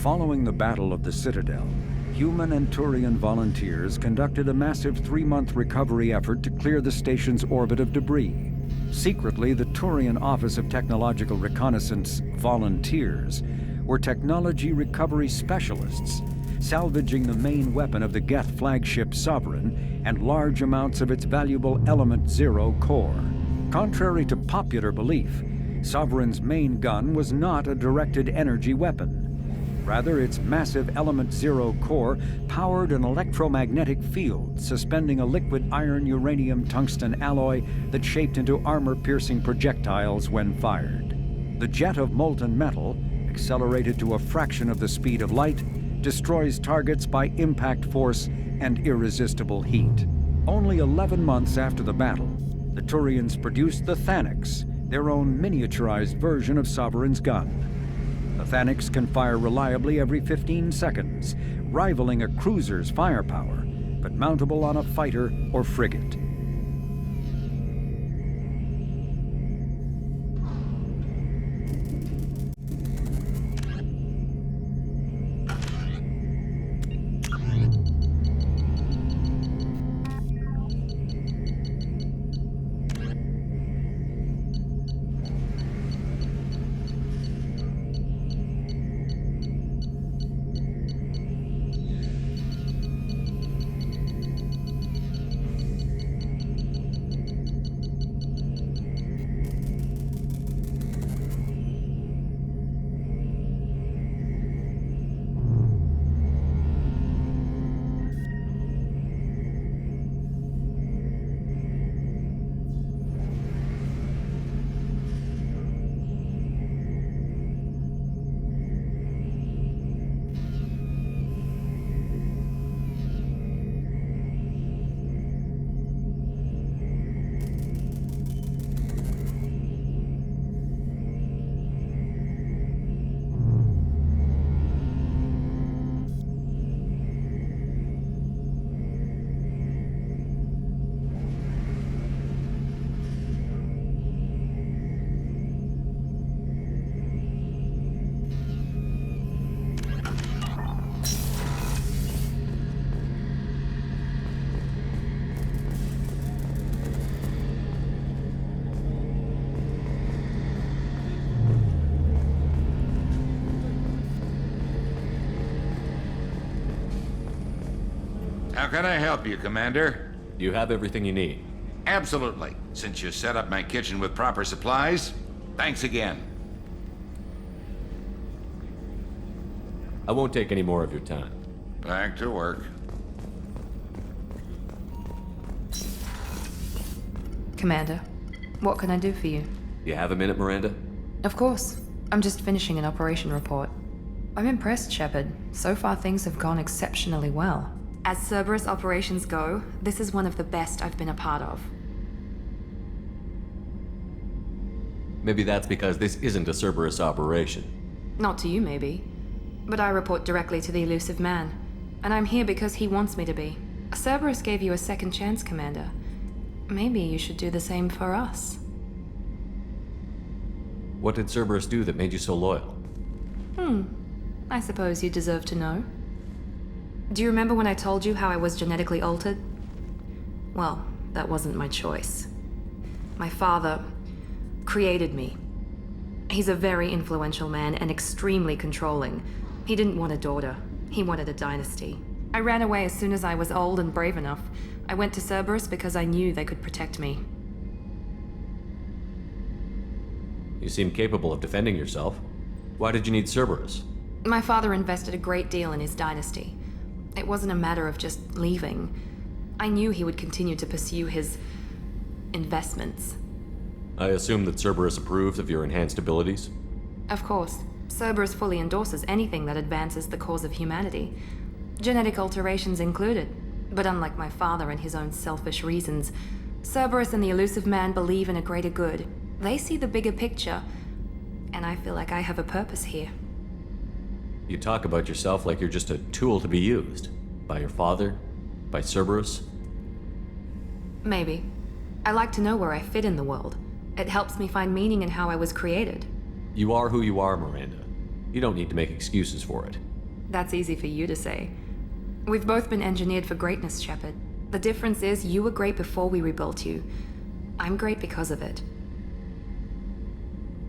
Following the Battle of the Citadel, human and Turian volunteers conducted a massive 3-month recovery effort to clear the station's orbit of debris. Secretly, the Turian Office of Technological Reconnaissance volunteers were technology recovery specialists, salvaging the main weapon of the Geth flagship Sovereign and large amounts of its valuable Element Zero core. Contrary to popular belief, Sovereign's main gun was not a directed energy weapon. Rather, its massive Element Zero core powered an electromagnetic field suspending a liquid iron uranium tungsten alloy that shaped into armor-piercing projectiles when fired. The jet of molten metal, accelerated to a fraction of the speed of light, destroys targets by impact force and irresistible heat. Only 11 months after the battle, the Turians produced the Thanix, their own miniaturized version of Sovereign's gun. The Thanix can fire reliably every 15 seconds, rivaling a cruiser's firepower, but mountable on a fighter or frigate. How can I help you, Commander? Do you have everything you need? Absolutely. Since you set up my kitchen with proper supplies, thanks again. I won't take any more of your time. Back to work. Commander, what can I do for you? You have a minute, Miranda? Of course. I'm just finishing an operation report. I'm impressed, Shepard. So far things have gone exceptionally well. As Cerberus operations go, this is one of the best I've been a part of. Maybe that's because this isn't a Cerberus operation. Not to you, maybe. But I report directly to the elusive man. And I'm here because he wants me to be. Cerberus gave you a second chance, Commander. Maybe you should do the same for us. What did Cerberus do that made you so loyal? I suppose you deserve to know. Do you remember when I told you how I was genetically altered? Well, that wasn't my choice. My father created me. He's a very influential man and extremely controlling. He didn't want a daughter. He wanted a dynasty. I ran away as soon as I was old and brave enough. I went to Cerberus because I knew they could protect me. You seem capable of defending yourself. Why did you need Cerberus? My father invested a great deal in his dynasty. It wasn't a matter of just leaving. I knew he would continue to pursue his investments. I assume that Cerberus approves of your enhanced abilities? Of course. Cerberus fully endorses anything that advances the cause of humanity. Genetic alterations included. But unlike my father and his own selfish reasons, Cerberus and the elusive man believe in a greater good. They see the bigger picture, and I feel like I have a purpose here. You talk about yourself like you're just a tool to be used. By your father? By Cerberus? Maybe. I like to know where I fit in the world. It helps me find meaning in how I was created. You are who you are, Miranda. You don't need to make excuses for it. That's easy for you to say. We've both been engineered for greatness, Shepard. The difference is you were great before we rebuilt you. I'm great because of it.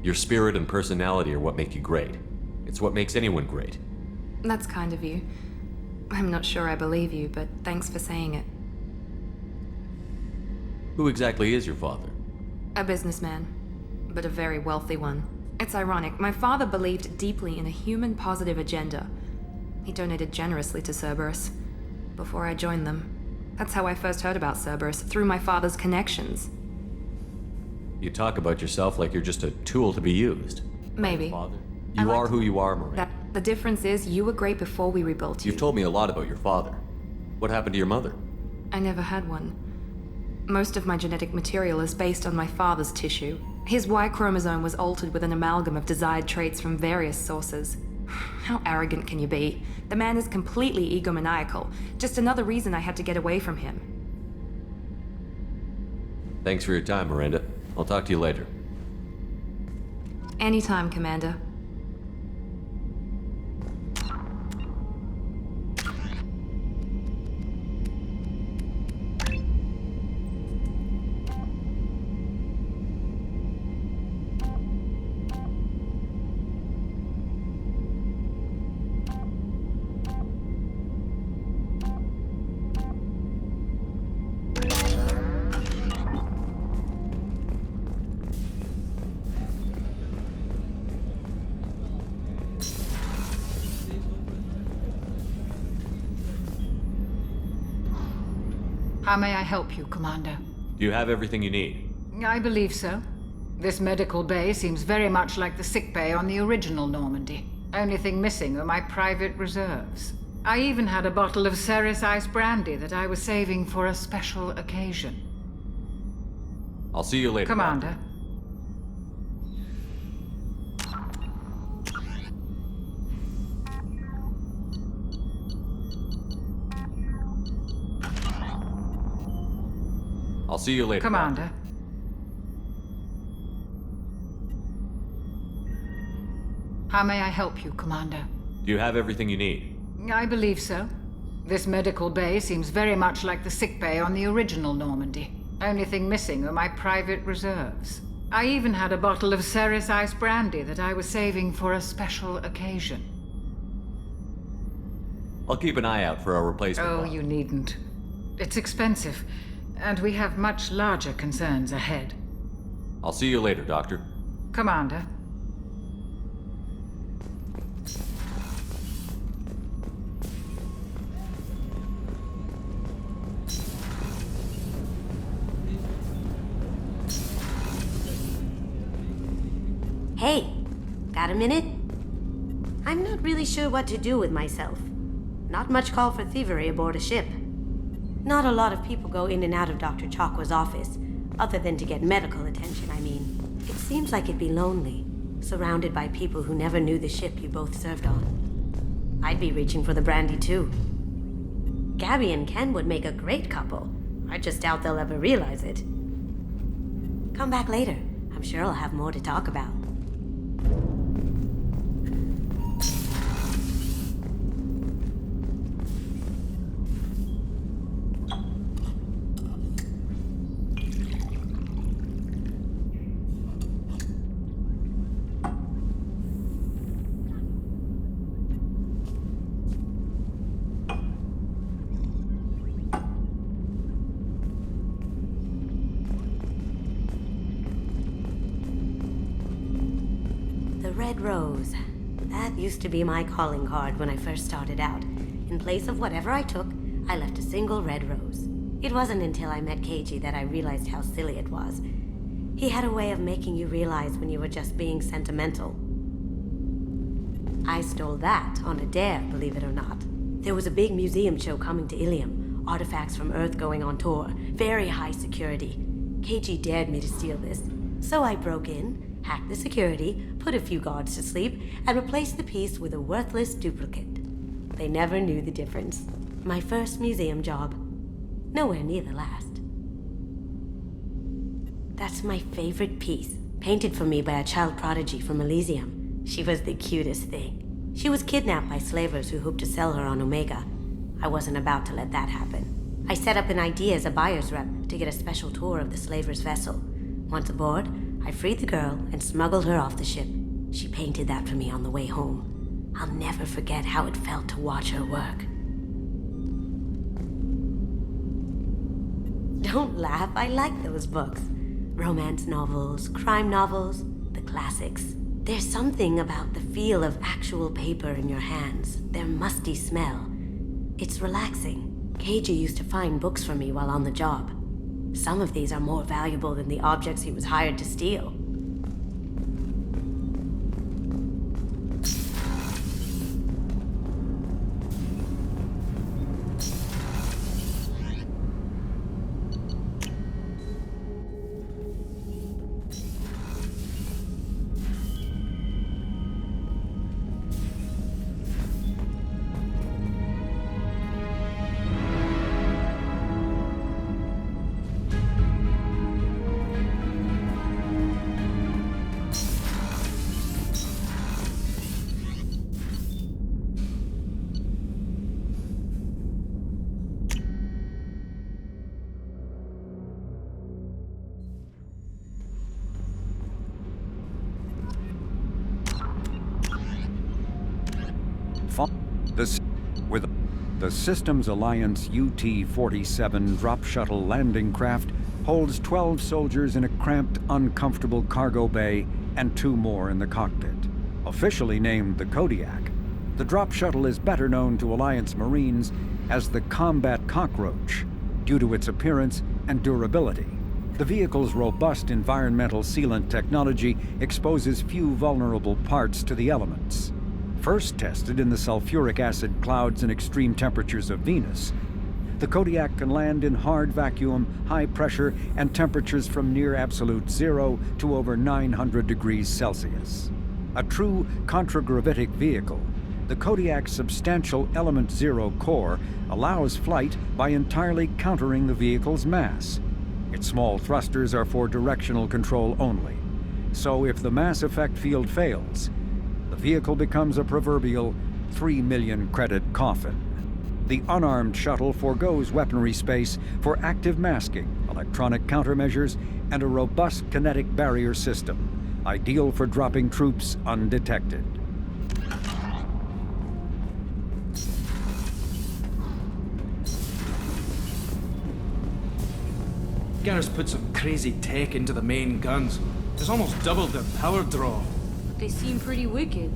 Your spirit and personality are what make you great. It's what makes anyone great. That's kind of you. I'm not sure I believe you, but thanks for saying it. Who exactly is your father? A businessman, but a very wealthy one. It's ironic. My father believed deeply in a human-positive agenda. He donated generously to Cerberus before I joined them. That's how I first heard about Cerberus, through my father's connections. You talk about yourself like you're just a tool to be used. Maybe. Father, you are who you are, Miranda. The difference is you were great before we rebuilt you. You've told me a lot about your father. What happened to your mother? I never had one. Most of my genetic material is based on my father's tissue. His Y chromosome was altered with an amalgam of desired traits from various sources. How arrogant can you be? The man is completely egomaniacal. Just another reason I had to get away from him. Thanks for your time, Miranda. I'll talk to you later. Anytime, Commander. How may I help you, Commander? Do you have everything you need? I believe so. This medical bay seems very much like the sick bay on the original Normandy. Only thing missing are my private reserves. I even had a bottle of Ceres Ice brandy that I was saving for a special occasion. I'll see you later, Commander. Doctor. I'll see you later, Commander. Doctor. How may I help you, Commander? Do you have everything you need? I believe so. This medical bay seems very much like the sick bay on the original Normandy. Only thing missing are my private reserves. I even had a bottle of Ceres Ice brandy that I was saving for a special occasion. I'll keep an eye out for a replacement. Oh, bottle. you needn't. It's expensive, and we have much larger concerns ahead. I'll see you later, Doctor. Commander. Hey, got a minute? I'm not really sure what to do with myself. Not much call for thievery aboard a ship. Not a lot of people go in and out of Dr. Chakwa's office, other than to get medical attention, I mean. It seems like it'd be lonely, surrounded by people who never knew the ship you both served on. I'd be reaching for the brandy too. Gabby and Ken would make a great couple. I just doubt they'll ever realize it. Come back later. I'm sure I'll have more to talk about. Red Rose. That used to be my calling card when I first started out. In place of whatever I took, I left a single red rose. It wasn't until I met Keiji that I realized how silly it was. He had a way of making you realize when you were just being sentimental. I stole that on a dare, believe it or not. There was a big museum show coming to Ilium. Artifacts from Earth going on tour. Very high security. Keiji dared me to steal this. So I broke in, hacked the security, put a few guards to sleep, and replaced the piece with a worthless duplicate. They never knew the difference. My first museum job. Nowhere near the last. That's my favorite piece, painted for me by a child prodigy from Elysium. She was the cutest thing. She was kidnapped by slavers who hoped to sell her on Omega. I wasn't about to let that happen. I set up an ID as a buyer's rep to get a special tour of the slaver's vessel. Once aboard, I freed the girl and smuggled her off the ship. She painted that for me on the way home. I'll never forget how it felt to watch her work. Don't laugh, I like those books. Romance novels, crime novels, the classics. There's something about the feel of actual paper in your hands, their musty smell. It's relaxing. Keiji used to find books for me while on the job. Some of these are more valuable than the objects he was hired to steal. With the Systems Alliance UT-47 drop shuttle landing craft holds 12 soldiers in a cramped, uncomfortable cargo bay and 2 more in the cockpit. Officially named the Kodiak, the drop shuttle is better known to Alliance Marines as the Combat Cockroach due to its appearance and durability. The vehicle's robust environmental sealant technology exposes few vulnerable parts to the elements. First tested in the sulfuric acid clouds and extreme temperatures of Venus, the Kodiak can land in hard vacuum, high pressure, and temperatures from near absolute zero to over 900 degrees Celsius. A true contragravitic vehicle, the Kodiak's substantial element zero core allows flight by entirely countering the vehicle's mass. Its small thrusters are for directional control only. So if the mass effect field fails, the vehicle becomes a proverbial 3 million credit coffin. The unarmed shuttle forgoes weaponry space for active masking, electronic countermeasures, and a robust kinetic barrier system, ideal for dropping troops undetected. Garrus put some crazy tech into the main guns. It's almost doubled their power draw. They seem pretty wicked.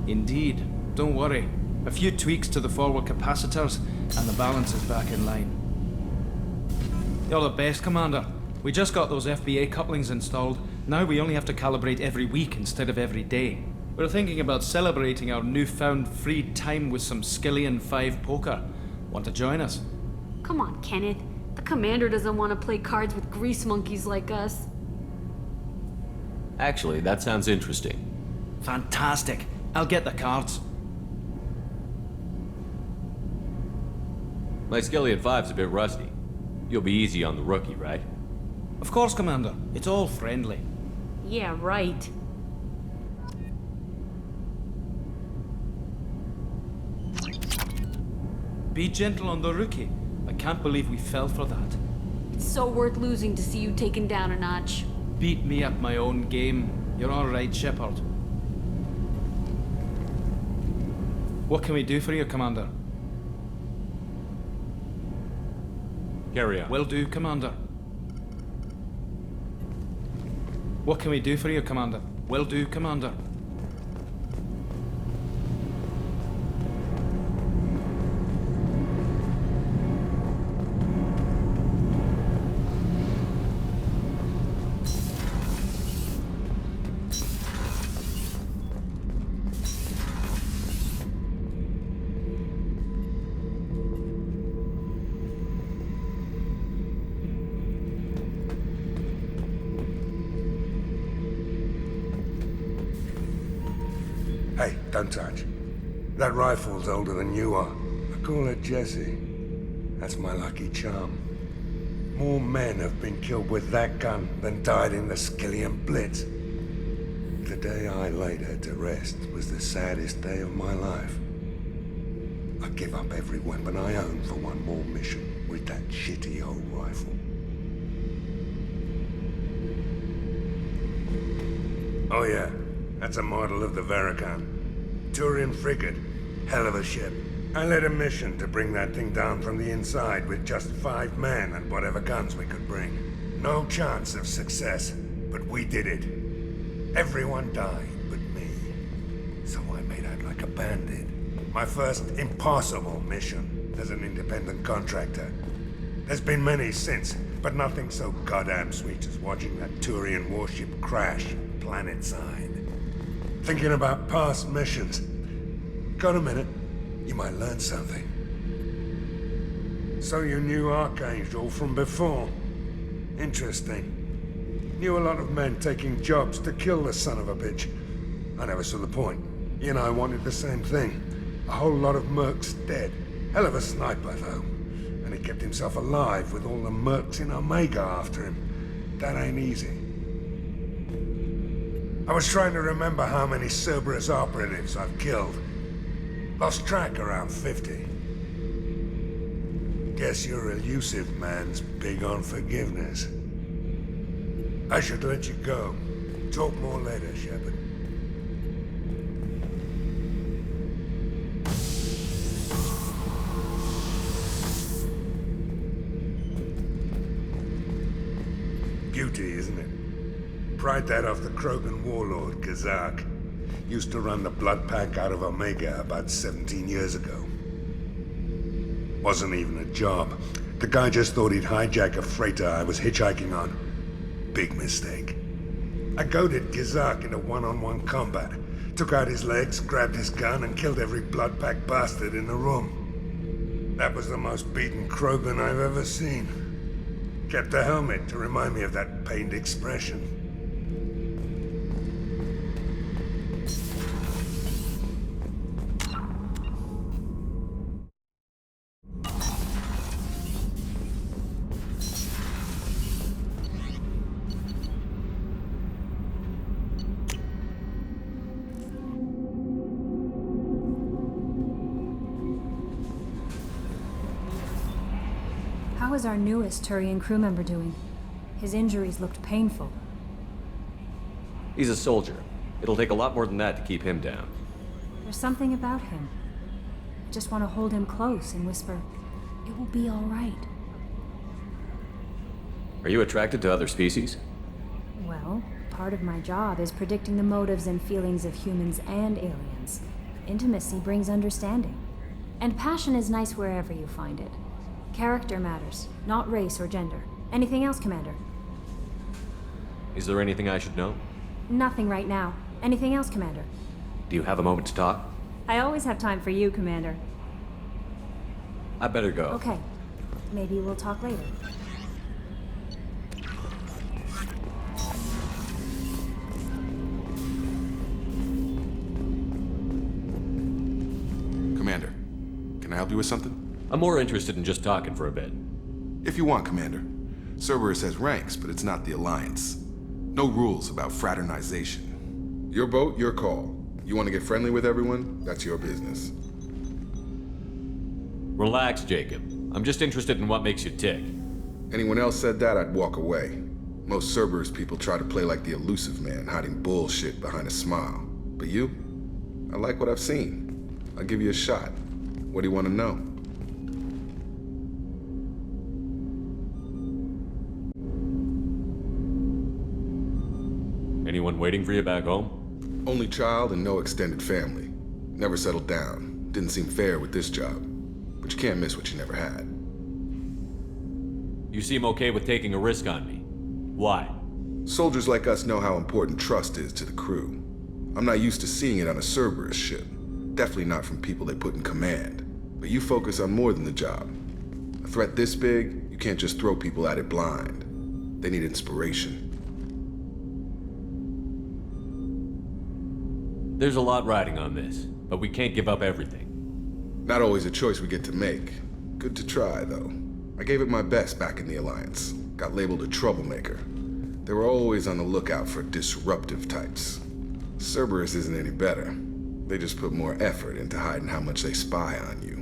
Indeed. Don't worry. A few tweaks to the forward capacitors, and the balance is back in line. You're the best, Commander. We just got those FBA couplings installed. Now we only have to calibrate every week instead of every day. We're thinking about celebrating our newfound free time with some Skillian 5 poker. Want to join us? Come on, Kenneth. The commander doesn't want to play cards with grease monkeys like us. Actually, that sounds interesting. Fantastic. I'll get the cards. My Skillian 5's a bit rusty. You'll be easy on the rookie, right? Of course, Commander. It's all friendly. Yeah, right. Be gentle on the rookie. I can't believe we fell for that. It's so worth losing to see you taken down a notch. Beat me at my own game. You're all right, Shepard. What can we do for you, Commander? Carry on. Will do, Commander. What can we do for you, Commander? Will do, Commander. Hey, don't touch. That rifle's older than you are. I call it Jesse. That's my lucky charm. More men have been killed with that gun than died in the Skillian Blitz. the day I laid her to rest was the saddest day of my life. I'd give up every weapon I own for one more mission with that shitty old rifle. Oh yeah, that's a model of the Veracon. Turian frigate. Hell of a ship. I led a mission to bring that thing down from the inside with just 5 men and whatever guns we could bring. No chance of success, but we did it. Everyone died but me. So I made out like a bandit. My first impossible mission as an independent contractor. There's been many since, but nothing so goddamn sweet as watching that Turian warship crash planetside. Thinking about past missions. Got a minute? You might learn something. So you knew Archangel from before? Interesting. Knew a lot of men taking jobs to kill the son of a bitch. I never saw the point. He and I wanted the same thing. A whole lot of mercs dead. Hell of a sniper, though. And he kept himself alive with all the mercs in Omega after him. That ain't easy. I was trying to remember how many Cerberus operatives I've killed. Lost track around 50. Guess your elusive man's big on forgiveness. I should let you go. Talk more later, Shepard. Beauty, isn't it? Pried that off the Krogan warlord, Kazak. Used to run the blood pack out of Omega about 17 years ago. Wasn't even a job. The guy just thought he'd hijack a freighter I was hitchhiking on. Big mistake. I goaded Kazak into one-on-one combat. Took out his legs, grabbed his gun, and killed every blood pack bastard in the room. That was the most beaten Krogan I've ever seen. Kept a helmet to remind me of that pained expression. How is our newest Turian crew member doing? His injuries looked painful. He's a soldier. It'll take a lot more than that to keep him down. There's something about him. I just want to hold him close and whisper, "It will be all right." Are you attracted to other species? Well, part of my job is predicting the motives and feelings of humans and aliens. Intimacy brings understanding. And passion is nice wherever you find it. Character matters, not race or gender. Anything else, Commander? Is there anything I should know? Nothing right now. Anything else, Commander? Do you have a moment to talk? I always have time for you, Commander. I better go. Okay. Maybe we'll talk later. Commander, can I help you with something? I'm more interested in just talking for a bit. If you want, Commander. Cerberus has ranks, but it's not the Alliance. No rules about fraternization. Your boat, your call. You want to get friendly with everyone? That's your business. Relax, Jacob. I'm just interested in what makes you tick. Anyone else said that, I'd walk away. Most Cerberus people try to play like the elusive man, hiding bullshit behind a smile. But you? I like what I've seen. I'll give you a shot. What do you want to know? Anyone waiting for you back home? Only child and no extended family. Never settled down. Didn't seem fair with this job. But you can't miss what you never had. You seem okay with taking a risk on me. Why? Soldiers like us know how important trust is to the crew. I'm not used to seeing it on a Cerberus ship. Definitely not from people they put in command. But you focus on more than the job. A threat this big, you can't just throw people at it blind. They need inspiration. There's a lot riding on this, but we can't give up everything. Not always a choice we get to make. Good to try, though. I gave it my best back in the Alliance. Got labeled a troublemaker. They were always on the lookout for disruptive types. Cerberus isn't any better. They just put more effort into hiding how much they spy on you.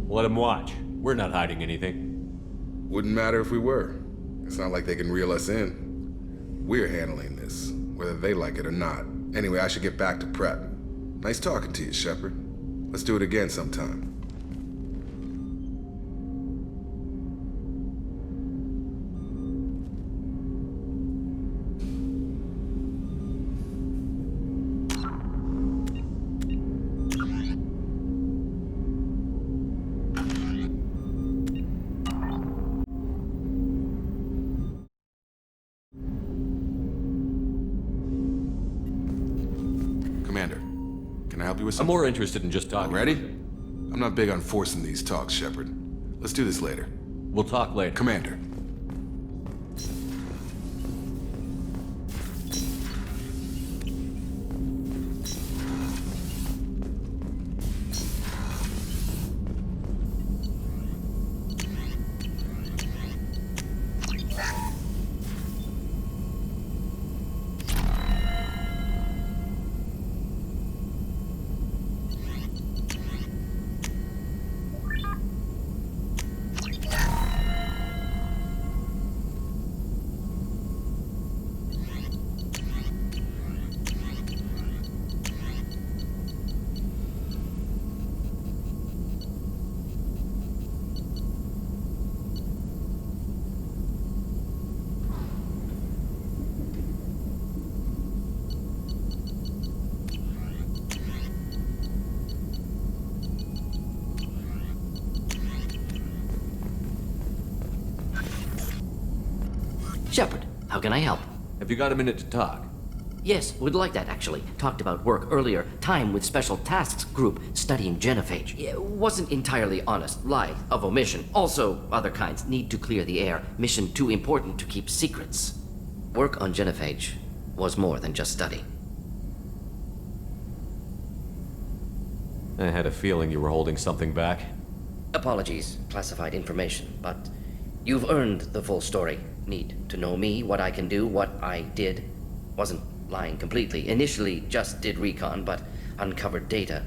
Let them watch. We're not hiding anything. Wouldn't matter if we were. It's not like they can reel us in. We're handling this, whether they like it or not. Anyway, I should get back to prep. Nice talking to you, Shepard. Let's do it again sometime. Commander, can I help you with I'm something? more interested in just talking. Ready? I'm not big on forcing these talks, Shepard. Let's do this later. We'll talk later. Commander. Shepard, how can I help? Have you got a minute to talk? Yes, would like that actually. Talked about work earlier. Time with special tasks group studying genophage. Wasn't entirely honest. Lie of omission. Also, other kinds. Need to clear the air. Mission too important to keep secrets. Work on genophage was more than just study. I had a feeling you were holding something back. Apologies, classified information, but you've earned the full story. Need to know me, what I can do, what I did. Wasn't lying completely. Initially just did recon, but uncovered data.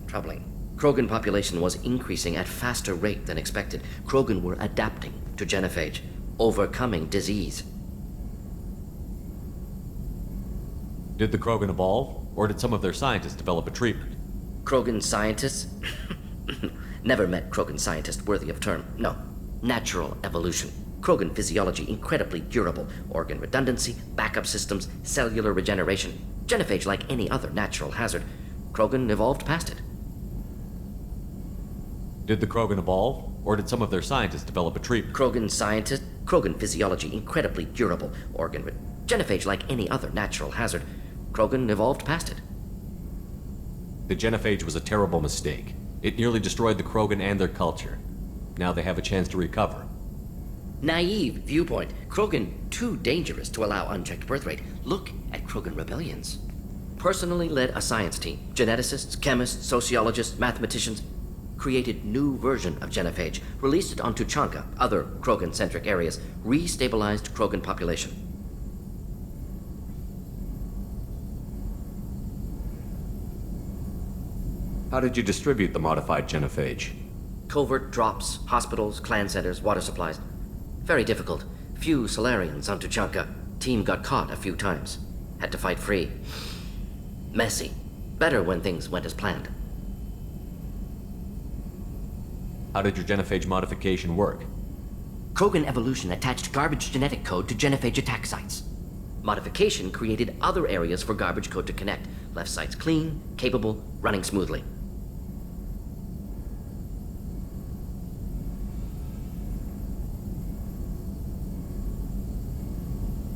Troubling. Krogan population was increasing at faster rate than expected. Krogan were adapting to genophage, overcoming disease. Did the Krogan evolve, or did some of their scientists develop a treatment? Krogan scientists? Never met Krogan scientist worthy of term. No. Natural evolution. Krogan physiology incredibly durable. Organ redundancy, backup systems, cellular regeneration. Genophage like any other natural hazard. Krogan evolved past it. Did the Krogan evolve, or did some of their scientists develop a treatment? Krogan physiology incredibly durable. Genophage like any other natural hazard. Krogan evolved past it. The genophage was a terrible mistake. It nearly destroyed the Krogan and their culture. Now they have a chance to recover. Naive viewpoint. Krogan too dangerous to allow unchecked birth rate. Look at Krogan rebellions. Personally led a science team. Geneticists, chemists, sociologists, mathematicians. Created new version of genophage. Released it on Tuchanka, other Krogan-centric areas. Restabilized Krogan population. How did you distribute the modified genophage? Covert drops, hospitals, clan centers, water supplies. Very difficult. Few Solarians on Tuchanka. Team got caught a few times. Had to fight free. Messy. Better when things went as planned. How did your genophage modification work? Krogan evolution attached garbage genetic code to genophage attack sites. Modification created other areas for garbage code to connect. Left sites clean, capable, running smoothly.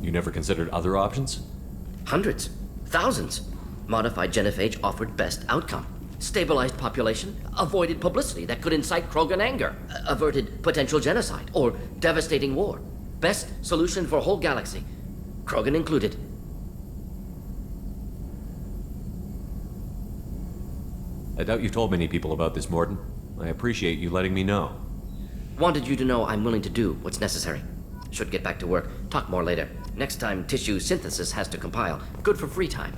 You never considered other options? Hundreds. Thousands. Modified genophage offered best outcome. Stabilized population, avoided publicity that could incite Krogan anger, averted potential genocide, or devastating war. Best solution for whole galaxy. Krogan included. I doubt you told many people about this, Morden. I appreciate you letting me know. Wanted you to know I'm willing to do what's necessary. Should get back to work. Talk more later. Next time tissue synthesis has to compile. Good for free time.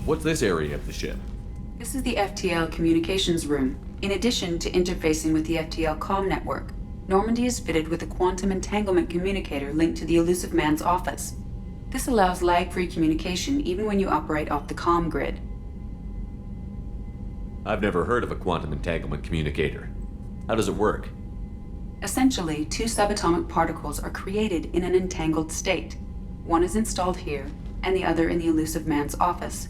What's this area of the ship? This is the FTL communications room. In addition to interfacing with the FTL comm network, Normandy is fitted with a quantum entanglement communicator linked to the Elusive Man's office. This allows lag-free communication even when you operate off the comm grid. I've never heard of a quantum entanglement communicator. How does it work? Essentially, two subatomic particles are created in an entangled state. One is installed here, and the other in the Elusive Man's office.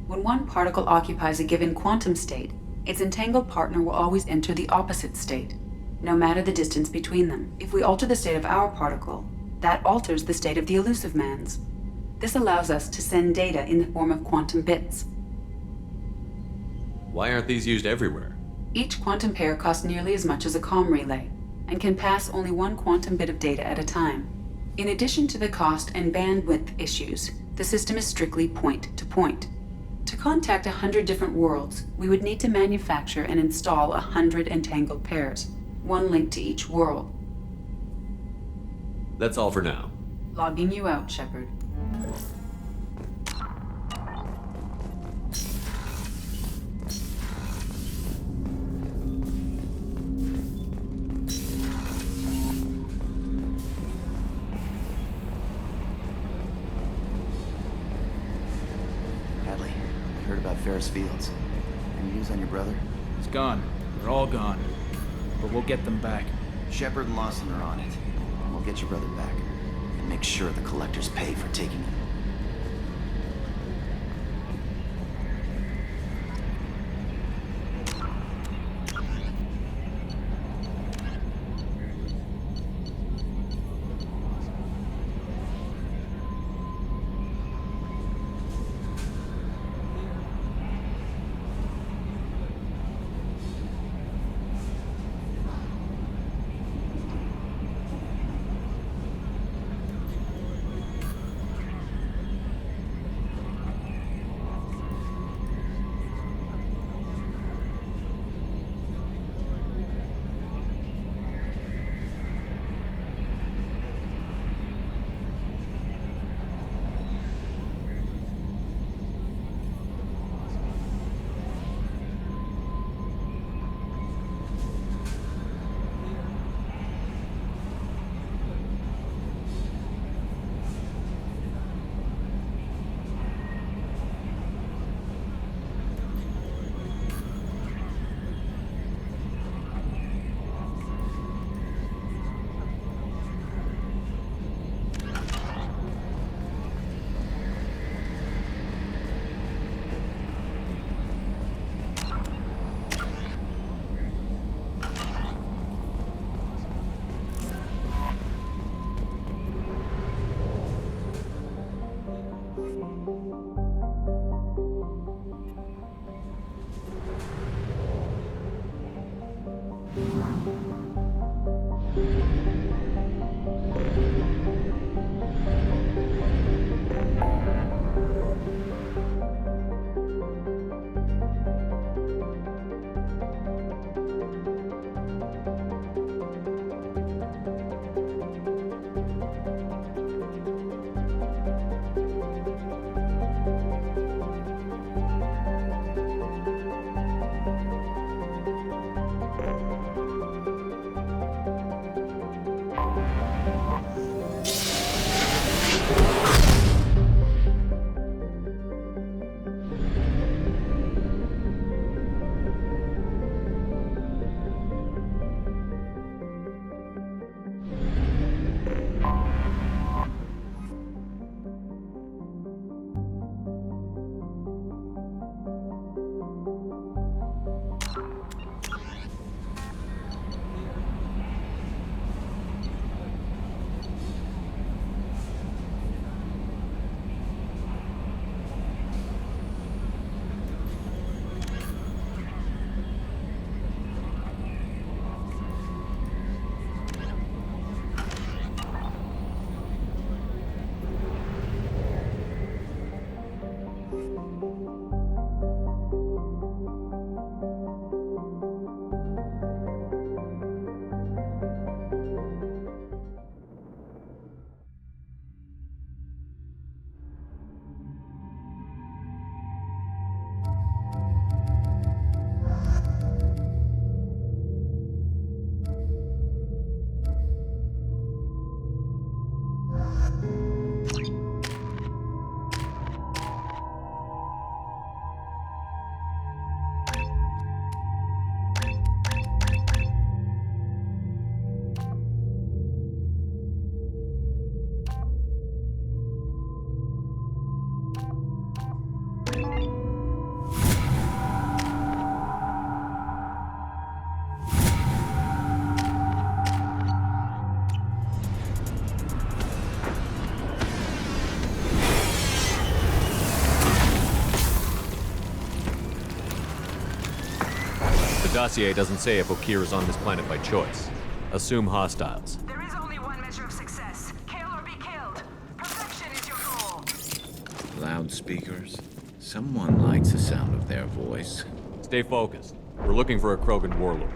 When one particle occupies a given quantum state, its entangled partner will always enter the opposite state, no matter the distance between them. If we alter the state of our particle, that alters the state of the Elusive Man's. This allows us to send data in the form of quantum bits. Why aren't these used everywhere? Each quantum pair costs nearly as much as a comm relay, and can pass only one quantum bit of data at a time. In addition to the cost and bandwidth issues, the system is strictly point-to-point. To contact 100 different worlds, we would need to manufacture and install 100 entangled pairs, one link to each world. That's all for now. Logging you out, Shepard. Ferris Fields. Any news on your brother? He's gone. They're all gone. But we'll get them back. Shepard and Lawson are on it. And we'll get your brother back. And make sure the collectors pay for taking him. Dossier doesn't say if Okir is on this planet by choice. Assume hostiles. There is only one measure of success. Kill or be killed. Perfection is your goal. Loudspeakers. Someone likes the sound of their voice. Stay focused. We're looking for a Krogan warlord.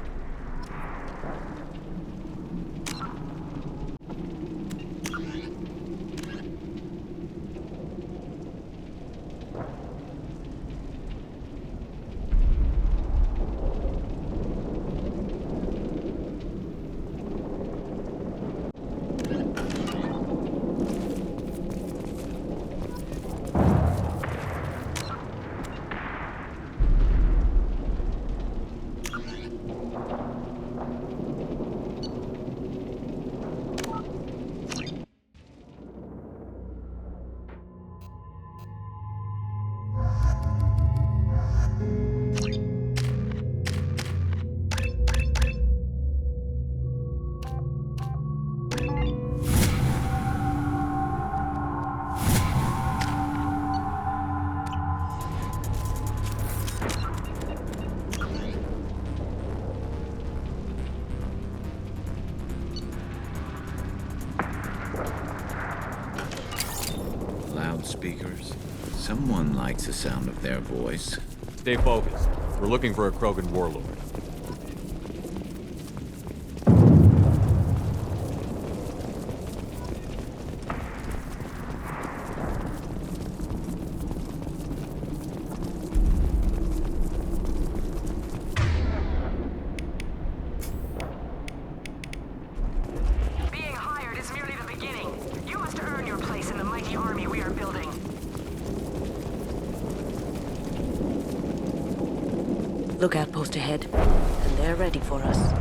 Loudspeakers. Someone likes the sound of their voice. Stay focused. We're looking for a Krogan warlord. Being hired is merely the beginning. You must earn your place in the mighty army we are building. Lookout post ahead, and they're ready for us.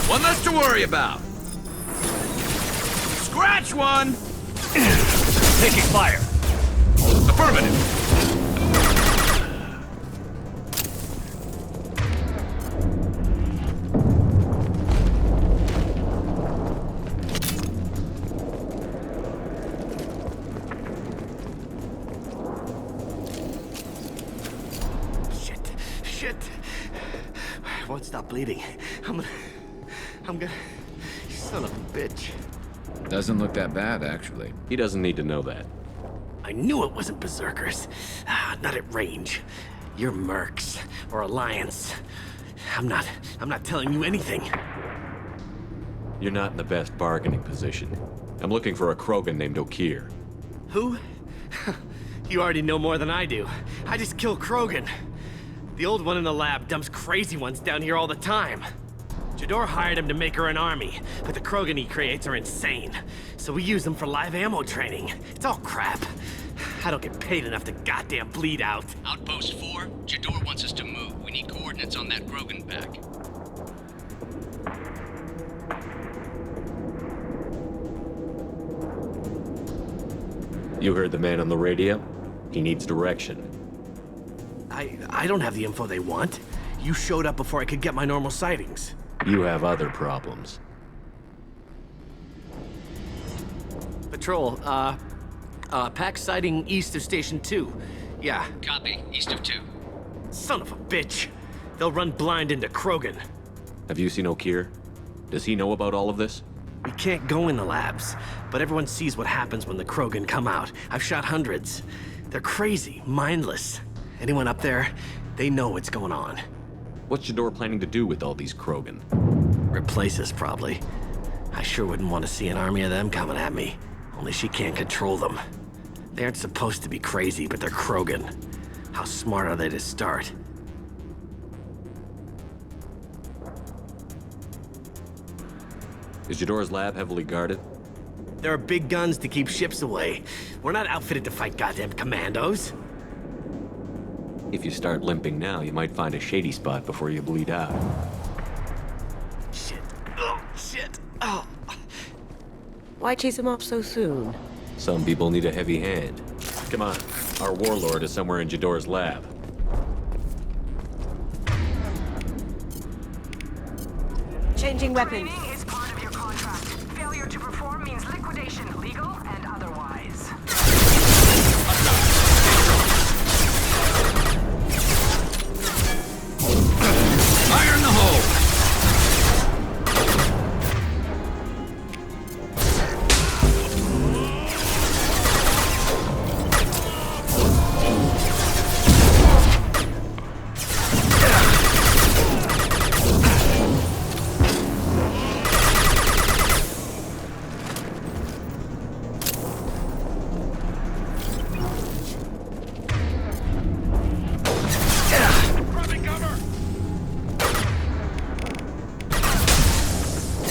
One less to worry about. Scratch one! Taking fire. Affirmative. Shit. I won't stop bleeding. I'm gonna... Son of a bitch. Doesn't look that bad, actually. He doesn't need to know that. I knew it wasn't berserkers. Not at range. You're mercs or Alliance. I'm not telling you anything. You're not in the best bargaining position. I'm looking for a Krogan named Okir. Who? You already know more than I do. I just kill Krogan. The old one in the lab dumps crazy ones down here all the time. Jador hired him to make her an army, but the Krogan he creates are insane. So we use them for live ammo training. It's all crap. I don't get paid enough to goddamn bleed out. Outpost 4, Jador wants us to move. We need coordinates on that Krogan back. You heard the man on the radio? He needs direction. I don't have the info they want. You showed up before I could get my normal sightings. You have other problems. Patrol, pack sighting east of Station 2. Yeah. Copy, east of 2. Son of a bitch. They'll run blind into Krogan. Have you seen Okir? Does he know about all of this? We can't go in the labs, but everyone sees what happens when the Krogan come out. I've shot hundreds. They're crazy, mindless. Anyone up there, they know what's going on. What's Jador planning to do with all these Krogan? Replace us, probably. I sure wouldn't want to see an army of them coming at me. Only she can't control them. They aren't supposed to be crazy, but they're Krogan. How smart are they to start? Is Jador's lab heavily guarded? There are big guns to keep ships away. We're not outfitted to fight goddamn commandos. If you start limping now, you might find a shady spot before you bleed out. Why chase him off so soon? Some people need a heavy hand. Come on, our warlord is somewhere in Jador's lab. Changing weapons. Training is part of your contract. Failure to perform means liquidation, legal and otherwise. Fire in the hole!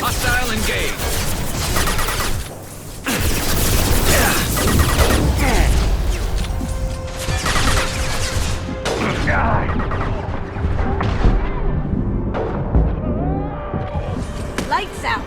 Hostile engaged. Lights out!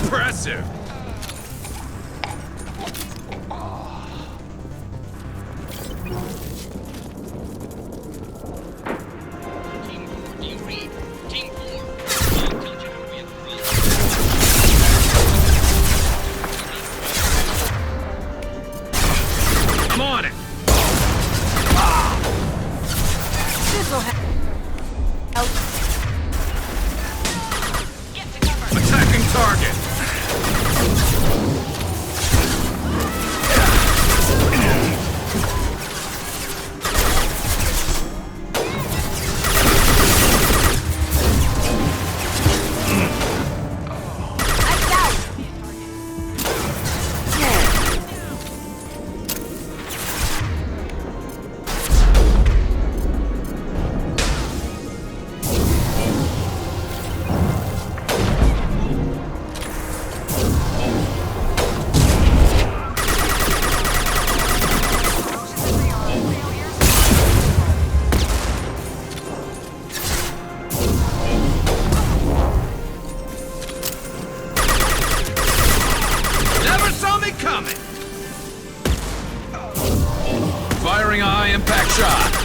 Impressive. Team 4, do you read? Team 4. I'm on it. This'll help. Attacking target. Never saw me coming. Firing a high-impact shot.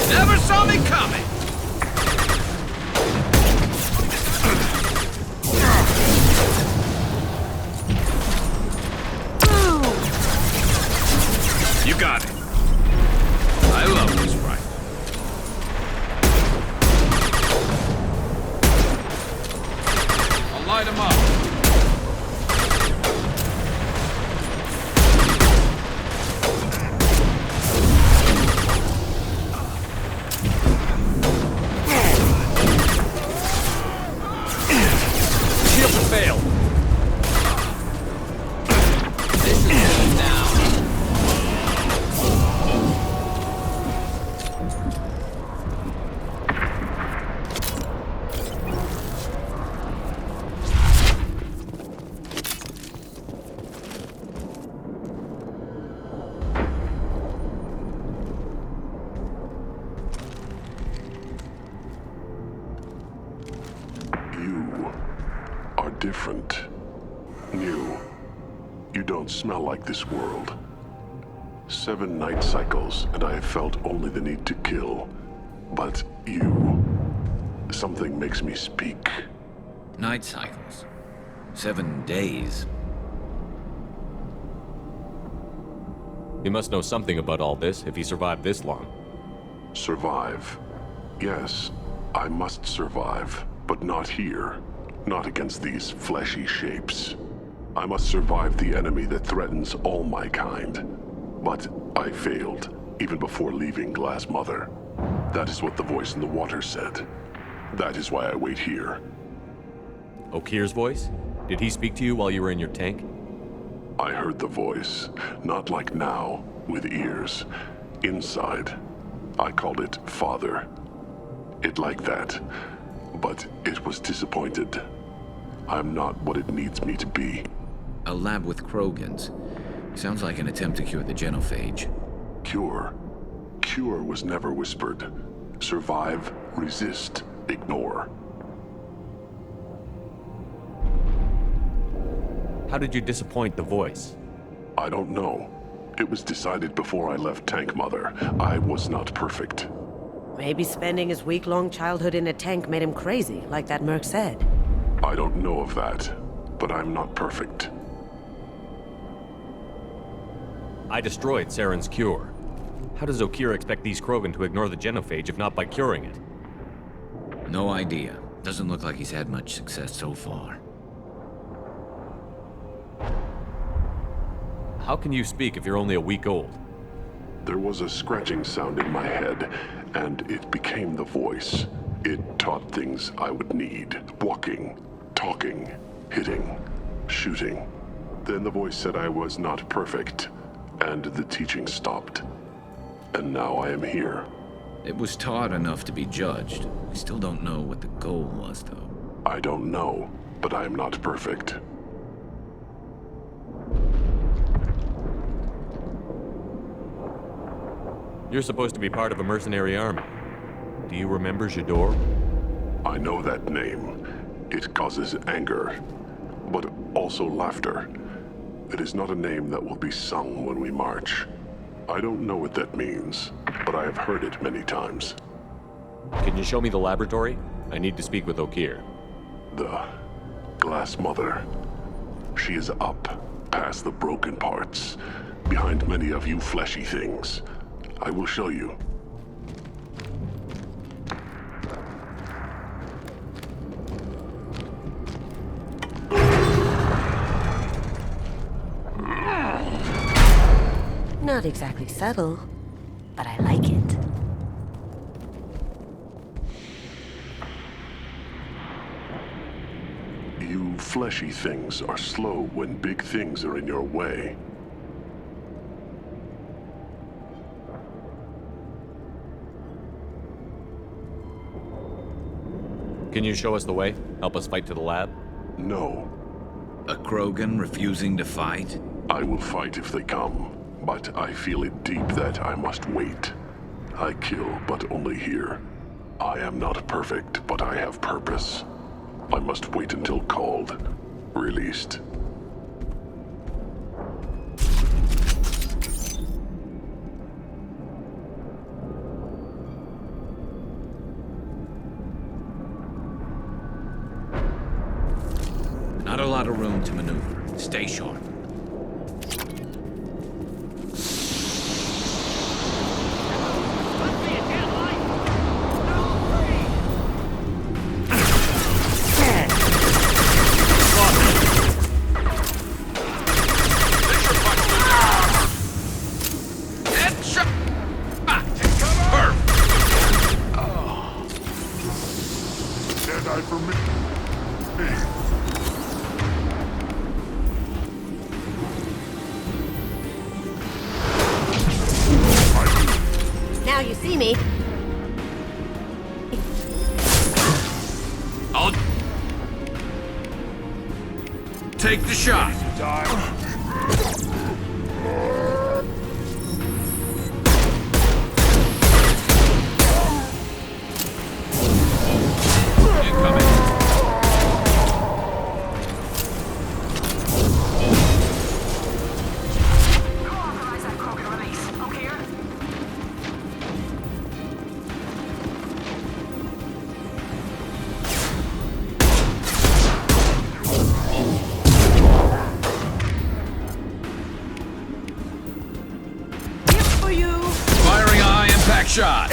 Never saw me coming. You got it. I love this rifle. I'll light him up. Shields have failed. This is going down. different. New. You don't smell like this world. 7 night cycles, and I have felt only the need to kill. But you... something makes me speak. Night cycles. 7 days. He must know something about all this if he survived this long. Survive. Yes, I must survive, but not here. Not against these fleshy shapes. I must survive the enemy that threatens all my kind. But I failed, even before leaving Glass Mother. That is what the voice in the water said. That is why I wait here. Okir's voice? Did he speak to you while you were in your tank? I heard the voice, not like now, with ears. Inside. I called it Father. It like that. But it was disappointed. I'm not what it needs me to be. A lab with Krogans. Sounds like an attempt to cure the genophage. Cure? Cure was never whispered. Survive, resist, ignore. How did you disappoint the voice? I don't know. It was decided before I left Tank Mother. I was not perfect. Maybe spending his week-long childhood in a tank made him crazy, like that merc said. I don't know of that, but I'm not perfect. I destroyed Saren's cure. How does Okir expect these Krogan to ignore the genophage if not by curing it? No idea. Doesn't look like he's had much success so far. How can you speak if you're only a week old? There was a scratching sound in my head, and it became the voice. It taught things I would need. Walking, talking, hitting, shooting. Then the voice said I was not perfect, and the teaching stopped. And now I am here. It was taught enough to be judged. We still don't know what the goal was, though. I don't know, but I am not perfect. You're supposed to be part of a mercenary army. Do you remember Jador? I know that name. It causes anger, but also laughter. It is not a name that will be sung when we march. I don't know what that means, but I have heard it many times. Can you show me the laboratory? I need to speak with Okir. The Glass Mother. She is up, past the broken parts, behind many of you fleshy things. I will show you. Not exactly subtle, but I like it. You fleshy things are slow when big things are in your way. Can you show us the way? Help us fight to the lab? No. A Krogan refusing to fight? I will fight if they come, but I feel it deep that I must wait. I kill, but only here. I am not perfect, but I have purpose. I must wait until called, released. Not a lot of room to maneuver. Stay sharp. Now you see me. I'll take the shot. impact shot!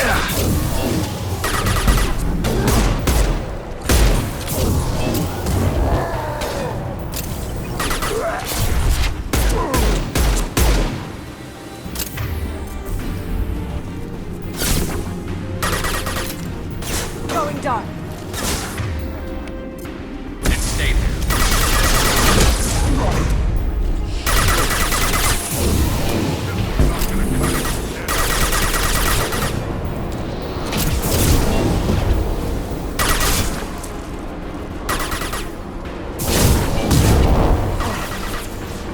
Going dark. And stay there.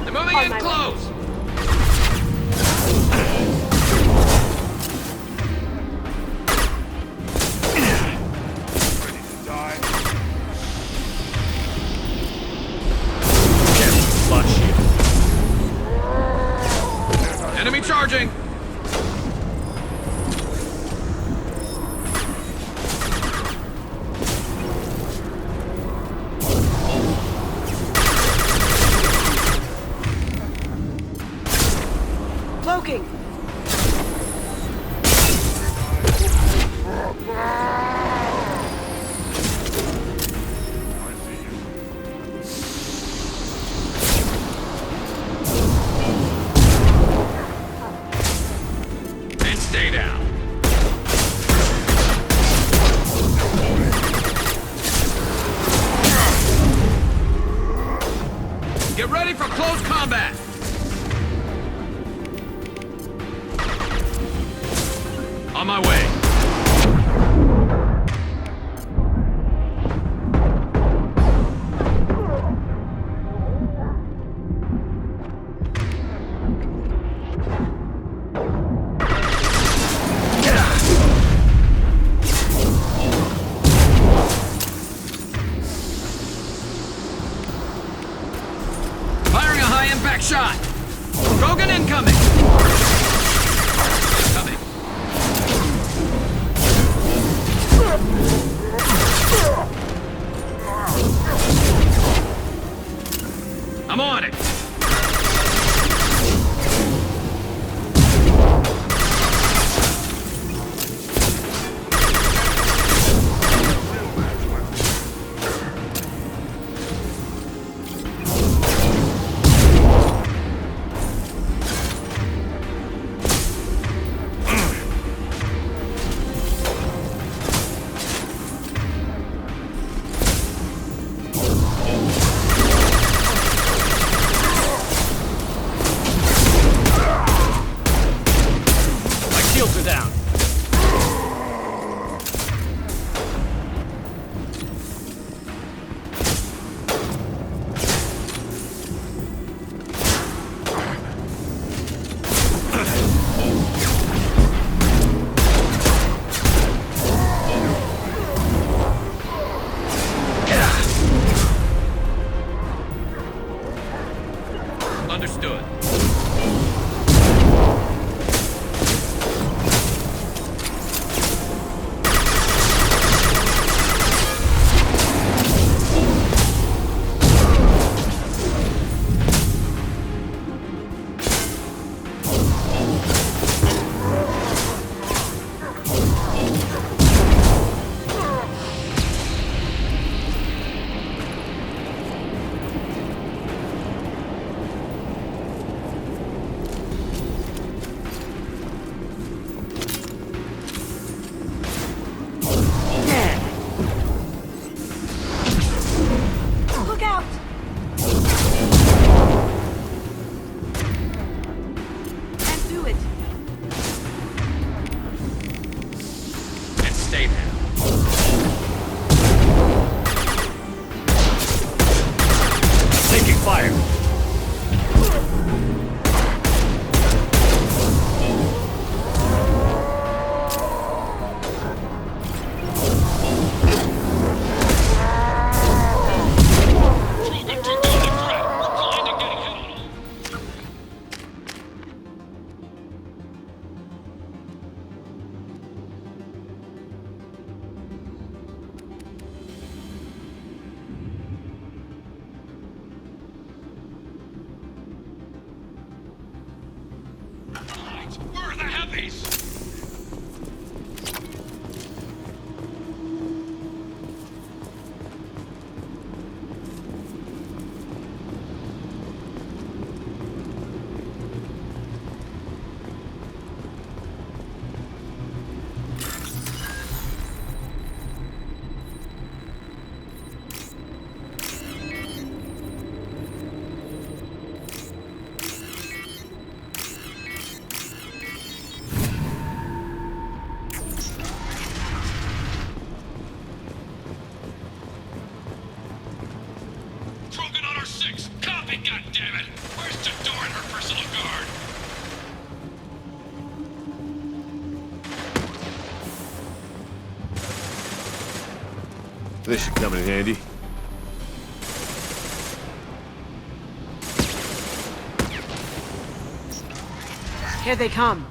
They're moving in close. Enemy charging! Cloaking. And stay down. Get ready for close combat! On my way. Firing a high-impact shot! Krogan incoming! Incoming. I'm on it! My shields are down. Understood. Look out! And do it. And stay there. Taking fire. Where are the heavies? This should come in handy. Here they come.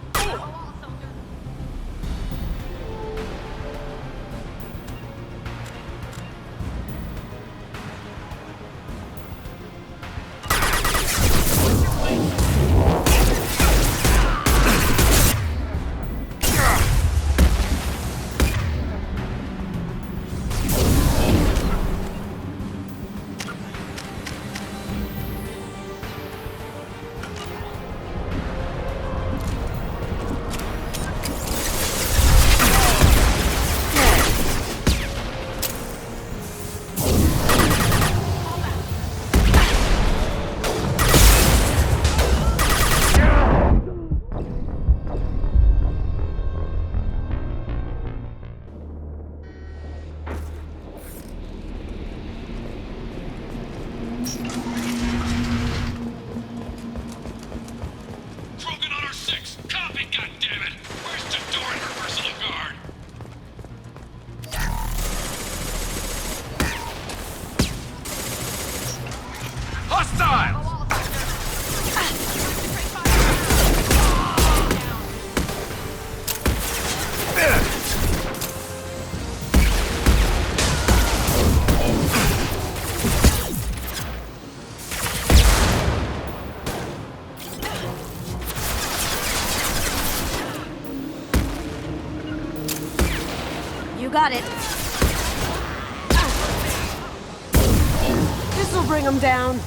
Got it. This'll bring them down.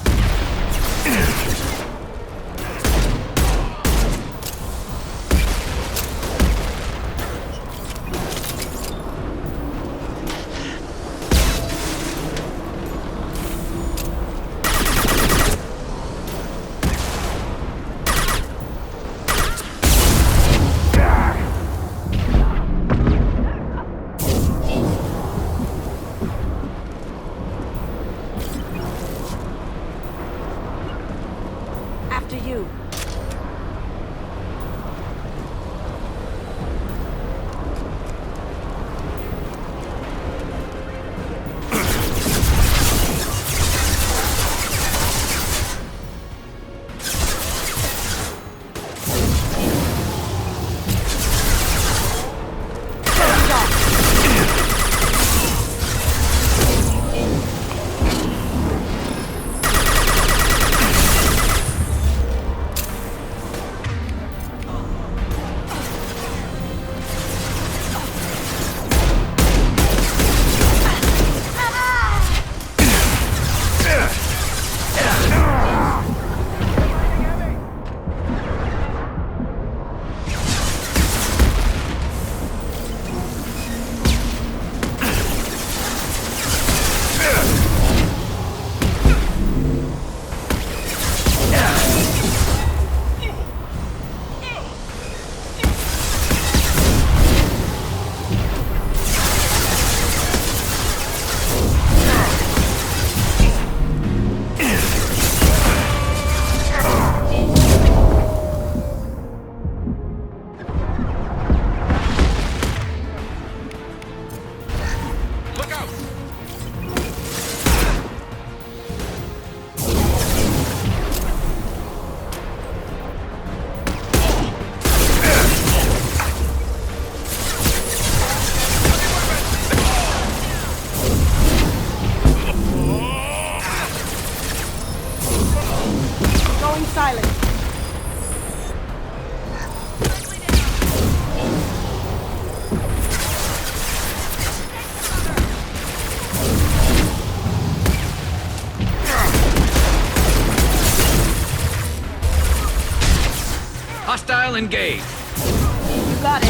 Hostile engaged. You got it.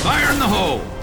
Fire in the hole.